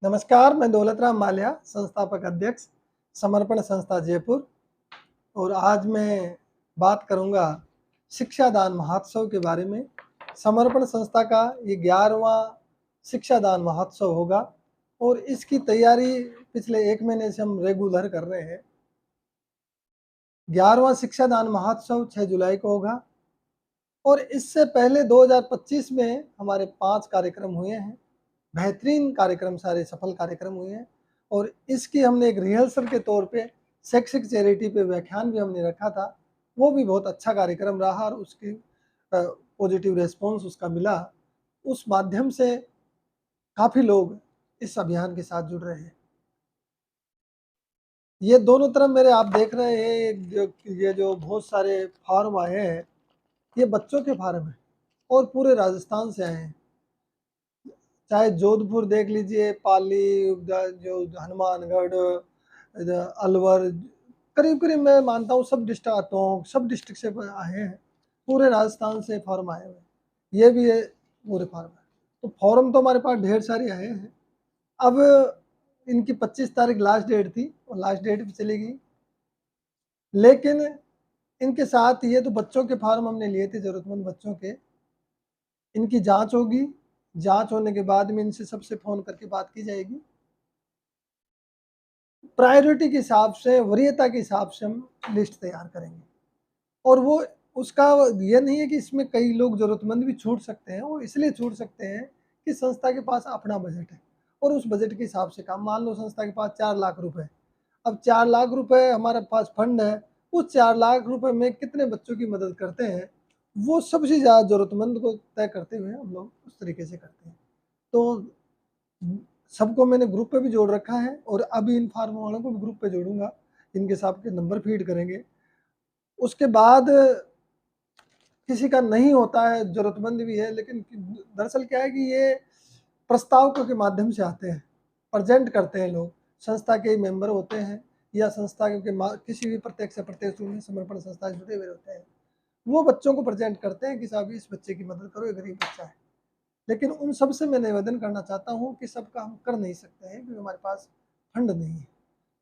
नमस्कार, मैं दौलत राम माल्या, संस्थापक अध्यक्ष, समर्पण संस्था जयपुर। और आज मैं बात करूंगा शिक्षा दान महोत्सव के बारे में। समर्पण संस्था का ये 11वां शिक्षा दान महोत्सव होगा और इसकी तैयारी पिछले 1 महीने से हम रेगुलर कर रहे हैं। 11वां शिक्षा दान महोत्सव 6 जुलाई को होगा और इससे पहले 2025 में हमारे 5 कार्यक्रम हुए हैं। बेहतरीन कार्यक्रम, सारे सफल कार्यक्रम हुए हैं और इसकी हमने एक रिहर्सल के तौर पे शैक्षिक चैरिटी पे व्याख्यान भी हमने रखा था। वो भी बहुत अच्छा कार्यक्रम रहा और उसकी पॉजिटिव रिस्पॉन्स उसका मिला। उस माध्यम से काफ़ी लोग इस अभियान के साथ जुड़ रहे हैं। ये दोनों तरफ मेरे आप देख रहे हैं, ये जो बहुत सारे फार्म आए हैं, ये बच्चों के फार्म हैं और पूरे राजस्थान से आए हैं। चाहे जोधपुर देख लीजिए, पाली, जो हनुमानगढ़, अलवर, करीब करीब मैं मानता हूँ सब डिस्ट्रिक्ट, टोंक, सब डिस्ट्रिक्ट से आए हैं। पूरे राजस्थान से फॉर्म आए हुए हैं। ये भी है, पूरे फॉर्म है। तो फॉर्म तो हमारे पास ढेर सारे आए हैं। अब इनकी 25 तारीख लास्ट डेट थी और लास्ट डेट भी चली गई। लेकिन इनके साथ ये तो बच्चों के फार्म हमने लिए थे, जरूरतमंद बच्चों के। इनकी जांच होगी, जांच होने के बाद में इनसे सबसे फ़ोन करके बात की जाएगी। प्रायोरिटी के हिसाब से, वरीयता के हिसाब से हम लिस्ट तैयार करेंगे और वो उसका ये नहीं है कि इसमें कई लोग ज़रूरतमंद भी छूट सकते हैं। वो इसलिए छूट सकते हैं कि संस्था के पास अपना बजट है और उस बजट के हिसाब से काम। मान लो संस्था के पास 4 लाख रुपए, अब 4 लाख रुपए हमारे पास फंड है, उस 4 लाख रुपए में कितने बच्चों की मदद करते हैं, वो सबसे ज़्यादा ज़रूरतमंद को तय करते हुए हम लोग उस तरीके से करते हैं। तो सबको मैंने ग्रुप पे भी जोड़ रखा है और अभी इन फार्म वालों को भी ग्रुप पे जोड़ूंगा। इनके सबके नंबर फीड करेंगे। उसके बाद किसी का नहीं होता है, जरूरतमंद भी है, लेकिन दरअसल क्या है कि ये प्रस्तावकों के माध्यम से आते हैं, प्रेजेंट करते हैं लोग, संस्था के मेंबर होते हैं या संस्था के किसी भी प्रत्यक्ष अप्रत्यक्ष रूप में समर्पण संस्था से जुड़े हुए होते हैं। वो बच्चों को प्रेजेंट करते हैं कि साहब इस बच्चे की मदद करो, ये गरीब बच्चा है। लेकिन उन सब से मैं निवेदन करना चाहता हूँ कि सबका हम कर नहीं सकते हैं क्योंकि हमारे पास फंड नहीं है।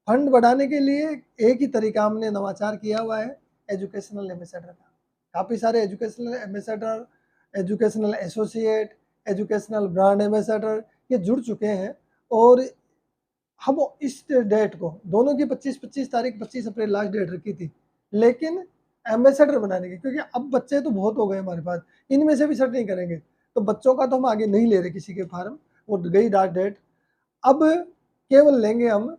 फंड बढ़ाने के लिए एक ही तरीका हमने नवाचार किया हुआ है, एजुकेशनल एम्बेसडर का। काफ़ी सारे educational ambassador, educational associate, educational brand ambassador ये जुड़ चुके हैं और हम इस डेट को दोनों की 25 तारीख, 25 अप्रैल लास्ट डेट रखी थी। लेकिन एम्बेसडर बनाने की, क्योंकि अब बच्चे तो बहुत हो गए हमारे पास, इनमें से भी सेट नहीं करेंगे तो बच्चों का तो हम आगे नहीं ले रहे किसी के फार्म, वो गई लास्ट डेट। अब केवल लेंगे हम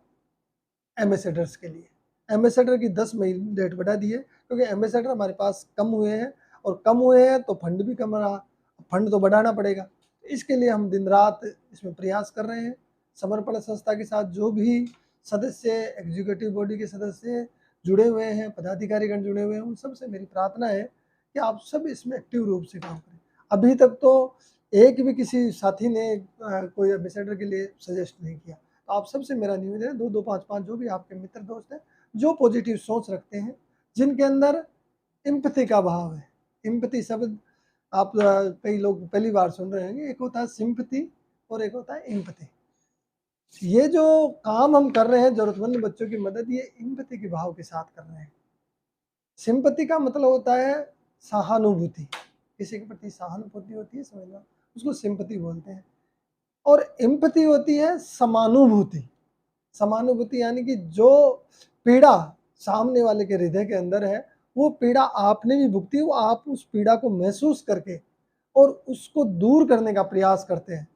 एम्बेसडर्स के लिए। एम्बेसडर की 10 मई डेट बढ़ा दी है क्योंकि एम्बेसडर हमारे पास कम हुए हैं और कम हुए हैं तो फंड भी कम रहा, फंड तो बढ़ाना पड़ेगा। इसके लिए हम दिन रात इसमें प्रयास कर रहे हैं। समर्पण संस्था के साथ जो भी सदस्य, एग्जीक्यूटिव बॉडी के सदस्य जुड़े हुए हैं, पदाधिकारीगण जुड़े हुए हैं, उन सब से मेरी प्रार्थना है कि आप सब इसमें एक्टिव रूप से काम करें। अभी तक तो एक भी किसी साथी ने कोई एम्बेसडर के लिए सजेस्ट नहीं किया। तो आप सबसे मेरा निवेदन है, 2-2, 5-5 जो भी आपके मित्र दोस्त हैं, जो पॉजिटिव सोच रखते हैं, जिनके अंदर एम्पैथी का भाव है। एम्पैथी शब्द आप कई लोग पहली बार सुन रहे होंगे। एक होता है सिंपैथी और एक होता है एम्पैथी। ये जो काम हम कर रहे हैं जरूरतमंद बच्चों की मदद, ये एम्पैथी के भाव के साथ कर रहे हैं। सिंपैथी का मतलब होता है सहानुभूति, किसी के प्रति सहानुभूति होती है, समझना, उसको सिंपैथी बोलते हैं। और एम्पैथी होती है समानुभूति। समानुभूति यानी कि जो पीड़ा सामने वाले के हृदय के अंदर है, वो पीड़ा आपने भी भुगती, वो आप उस पीड़ा को महसूस करके और उसको दूर करने का प्रयास करते हैं,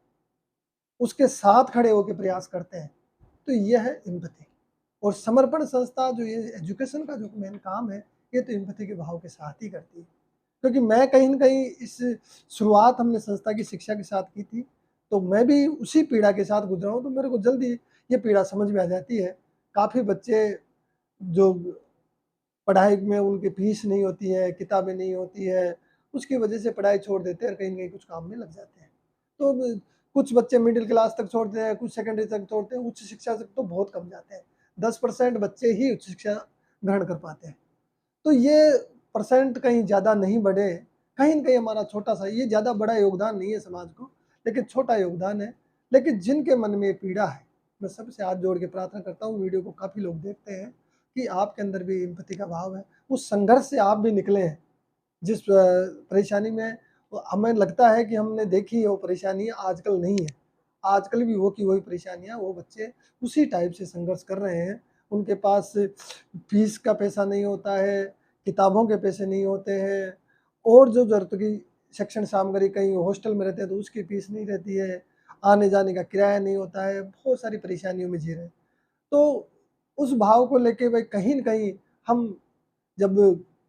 उसके साथ खड़े होकर प्रयास करते हैं। तो यह है एम्पैथी। और समर्पण संस्था जो ये एजुकेशन का जो मेन काम है, ये तो एम्पैथी के भाव के साथ ही करती है। क्योंकि मैं कहीं न कहीं इस शुरुआत हमने संस्था की शिक्षा के साथ की थी, तो मैं भी उसी पीड़ा के साथ गुज़रा हूँ, तो मेरे को जल्दी ये पीड़ा समझ में आ जाती है। काफ़ी बच्चे जो पढ़ाई में उनकी फीस नहीं होती है, किताबें नहीं होती है, उसकी वजह से पढ़ाई छोड़ देते हैं और कहीं न कहीं कुछ काम में लग जाते हैं। तो कुछ बच्चे मिडिल क्लास तक छोड़ते हैं, कुछ सेकेंडरी तक छोड़ते हैं, उच्च शिक्षा तक तो बहुत कम जाते हैं। 10% बच्चे ही उच्च शिक्षा ग्रहण कर पाते हैं। तो ये परसेंट कहीं ज़्यादा नहीं बढ़े, कहीं न कहीं हमारा छोटा-सा, ये ज़्यादा बड़ा योगदान नहीं है समाज को, लेकिन छोटा योगदान है। लेकिन जिनके मन में ये पीड़ा है, मैं सबसे हाथ जोड़ के प्रार्थना करता हूँ, वीडियो को काफ़ी लोग देखते हैं, कि आपके अंदर भी एम्पैथी का भाव है, उस संघर्ष से आप भी निकले हैं। जिस परेशानी में हमें लगता है कि हमने देखी है वो परेशानी आजकल नहीं है। आजकल भी वो की वही परेशानियाँ, वो बच्चे उसी टाइप से संघर्ष कर रहे हैं। उनके पास फ़ीस का पैसा नहीं होता है, किताबों के पैसे नहीं होते हैं, और जो ज़रूरत की शिक्षण सामग्री, कहीं हॉस्टल में रहते हैं तो उसकी फ़ीस नहीं रहती है, आने-जाने का किराया नहीं होता है, बहुत सारी परेशानियों में जी रहे हैं। तो उस भाव को लेके भाई कहीं न कहीं हम जब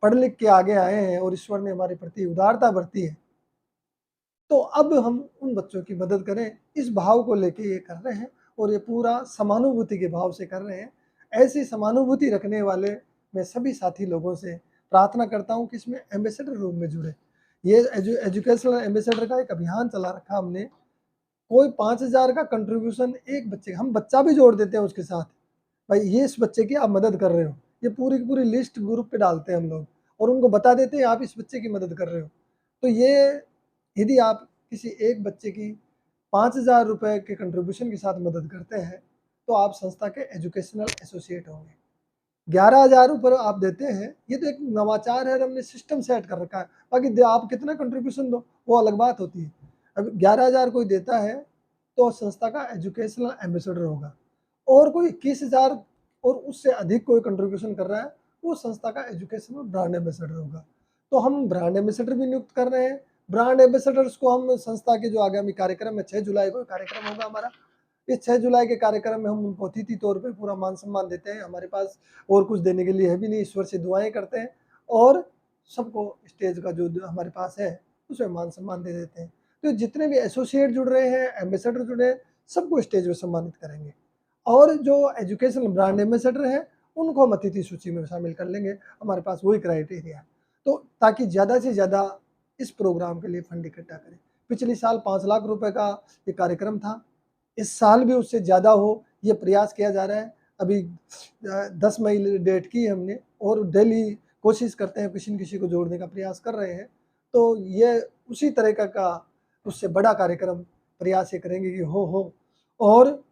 पढ़ लिख के आगे आए हैं और ईश्वर ने हमारे प्रति उदारता बरती है, तो अब हम उन बच्चों की मदद करें, इस भाव को लेके ये कर रहे हैं, और ये पूरा समानुभूति के भाव से कर रहे हैं। ऐसी समानुभूति रखने वाले मैं सभी साथी लोगों से प्रार्थना करता हूँ कि इसमें एम्बेसडर रूप में जुड़े। ये एजुकेशनल एम्बेसडर का एक अभियान चला रखा हमने। कोई 5,000 का कंट्रीब्यूशन एक बच्चे, हम बच्चा भी जोड़ देते हैं उसके साथ। भाई ये इस बच्चे की आप मदद कर रहे हो। ये पूरी की पूरी लिस्ट ग्रुप पे डालते हैं हम लोग, और उनको बता देते हैं आप इस बच्चे की मदद कर रहे हो। तो ये यदि आप किसी एक बच्चे की 5,000 रुपए के कंट्रीब्यूशन के साथ मदद करते हैं, तो आप संस्था के एजुकेशनल एसोसिएट होंगे। 11,000 ऊपर आप देते हैं, ये तो एक नवाचार है और हमने सिस्टम सेट कर रखा है। बाकी आप कितना कंट्रीब्यूशन दो, वो अलग बात होती है। अब 11,000 कोई देता है, तो संस्था का एजुकेशनल एम्बेसडर होगा, और कोई 21,000 और उससे अधिक कोई कंट्रीब्यूशन कर रहा है, वो संस्था का एजुकेशनल ब्रांड एम्बेसडर होगा। तो हम ब्रांड एम्बेसडर भी नियुक्त कर रहे हैं। ब्रांड एम्बेसडर्स को हम संस्था के जो आगामी कार्यक्रम है, 6 जुलाई को कार्यक्रम होगा हमारा, इस 6 जुलाई के कार्यक्रम में हम उनको अतिथि तौर पे पूरा मान सम्मान देते हैं। हमारे पास और कुछ देने के लिए है भी नहीं, ईश्वर से दुआएं करते हैं, और सबको स्टेज का जो हमारे पास है उसमें मान सम्मान दे देते हैं। तो जितने भी एसोसिएट जुड़ रहे हैं, एम्बेसडर जुड़े हैं, सबको स्टेज पे सम्मानित करेंगे, और जो एजुकेशनल ब्रांड एम्बेसडर हैं उनको हम अतिथि सूची में शामिल कर लेंगे। हमारे पास वही क्राइटेरिया है, तो ताकि ज़्यादा से ज़्यादा इस प्रोग्राम के लिए फंड इकट्ठा करें। पिछले साल 5 लाख रुपए का ये कार्यक्रम था, इस साल भी उससे ज़्यादा हो, ये प्रयास किया जा रहा है। अभी 10 मई डेट की है हमने, और डेली कोशिश करते हैं, किसी न किसी को जोड़ने का प्रयास कर रहे हैं। तो ये उसी तरह का उससे बड़ा कार्यक्रम प्रयास ये करेंगे कि हो। और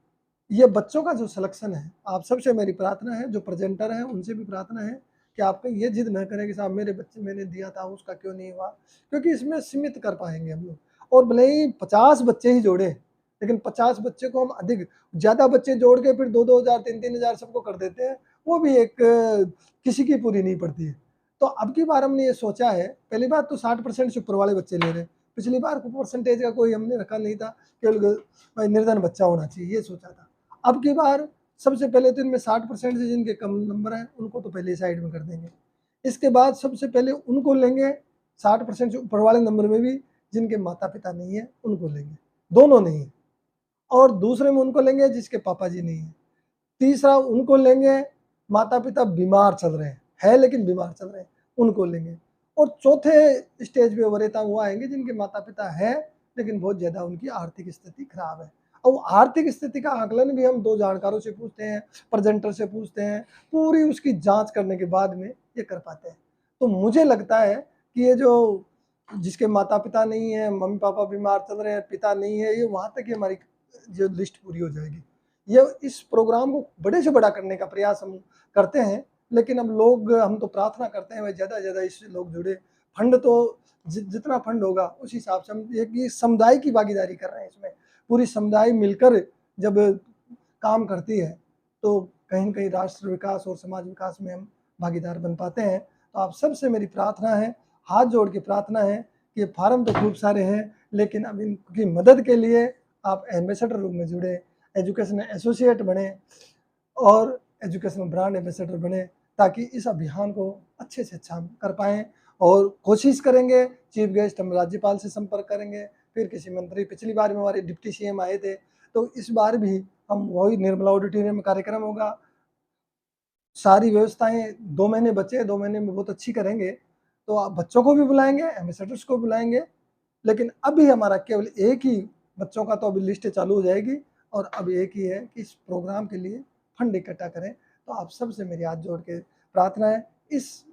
ये बच्चों का जो सिलेक्शन है, आप सबसे मेरी प्रार्थना है, जो प्रेजेंटर हैं उनसे भी प्रार्थना है कि आप कहीं ये जिद न करें कि साहब मेरे बच्चे मैंने दिया था उसका क्यों नहीं हुआ, क्योंकि इसमें सीमित कर पाएंगे हम लोग। और भले ही 50 बच्चे ही जोड़े, लेकिन 50 बच्चे को हम अधिक ज़्यादा बच्चे जोड़ के फिर 2-2 हज़ार 3-3 हज़ार सबको कर देते हैं, वो भी एक किसी की पूरी नहीं पड़ती है। तो अब की बार हमने ये सोचा है, पहली बात तो 60% से ऊपर वाले बच्चे ले रहे हैं। पिछली बार परसेंटेज का कोई हमने रखा नहीं था, केवल भाई निर्धन बच्चा होना चाहिए, ये सोचा था। अब की बार सबसे पहले तो इनमें 60% से जिनके कम नंबर हैं उनको तो पहले साइड में कर देंगे। इसके बाद सबसे पहले उनको लेंगे, 60% से ऊपर वाले नंबर में भी जिनके माता पिता नहीं है उनको लेंगे, दोनों नहीं है। और दूसरे में उनको लेंगे जिसके पापा जी नहीं है। तीसरा उनको लेंगे माता पिता बीमार चल रहे हैं, है लेकिन बीमार चल रहे हैं, उनको लेंगे। और चौथे स्टेज पे वरीयता वो आएंगे जिनके माता पिता है, लेकिन बहुत ज़्यादा उनकी आर्थिक स्थिति खराब है। और आर्थिक स्थिति का आकलन भी हम 2 जानकारों से पूछते हैं, प्रेजेंटर से पूछते हैं, पूरी उसकी जाँच करने के बाद में ये कर पाते हैं। तो मुझे लगता है कि ये जो जिसके माता पिता नहीं है, मम्मी पापा बीमार चल रहे हैं, पिता नहीं है, ये वहाँ तक ही हमारी जो लिस्ट पूरी हो जाएगी। ये इस प्रोग्राम को बड़े से बड़ा करने का प्रयास हम करते हैं, लेकिन हम तो प्रार्थना करते हैं भाई ज़्यादा से ज़्यादा इससे लोग जुड़े। फंड तो जितना फंड होगा उस हिसाब से हम एक ये समुदाय की भागीदारी कर रहे हैं इसमें। पूरी समुदाय मिलकर जब काम करती है, तो कहीं न कहीं राष्ट्र विकास और समाज विकास में हम भागीदार बन पाते हैं। तो आप सबसे मेरी प्रार्थना है, हाथ जोड़ के प्रार्थना है कि ये फार्म तो खूब सारे हैं, लेकिन अब इनकी मदद के लिए आप एम्बेसडर रूप में जुड़े, एजुकेशन एसोसिएट बने, और एजुकेशनल ब्रांड एम्बेसडर बने, ताकि इस अभियान को अच्छे से अच्छा हम कर पाएँ। और कोशिश करेंगे, चीफ गेस्ट हम राज्यपाल से संपर्क करेंगे, फिर किसी मंत्री, पिछली बार में हमारे डिप्टी सीएम आए थे, तो इस बार भी हम वही निर्मला ऑडिटोरियम में कार्यक्रम होगा। सारी व्यवस्थाएँ 2 महीने बचे हैं, 2 महीने में बहुत अच्छी करेंगे, तो आप बच्चों को भी बुलाएँगे, एम्बेसडर्स को बुलाएँगे, लेकिन अभी हमारा केवल एक ही बच्चों का तो अभी लिस्ट चालू हो जाएगी, और अब एक ही है कि इस प्रोग्राम के लिए फंड इकट्ठा करें। तो आप सबसे मेरी हाथ जोड़ के प्रार्थना है, इस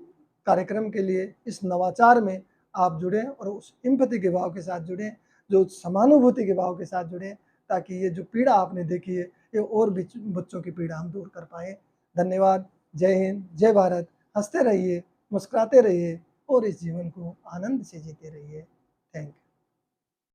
कार्यक्रम के लिए, इस नवाचार में आप जुड़ें और उस एम्पैथी के भाव के साथ जुड़ें, जो समानुभूति के भाव के साथ जुड़ें, ताकि ये जो पीड़ा आपने देखी है ये और भी बच्चों की पीड़ा हम दूर कर पाएँ। धन्यवाद। जय हिंद, जय भारत। हँसते रहिए, मुस्कुराते रहिए और इस जीवन को आनंद से जीते रहिए। Thank you.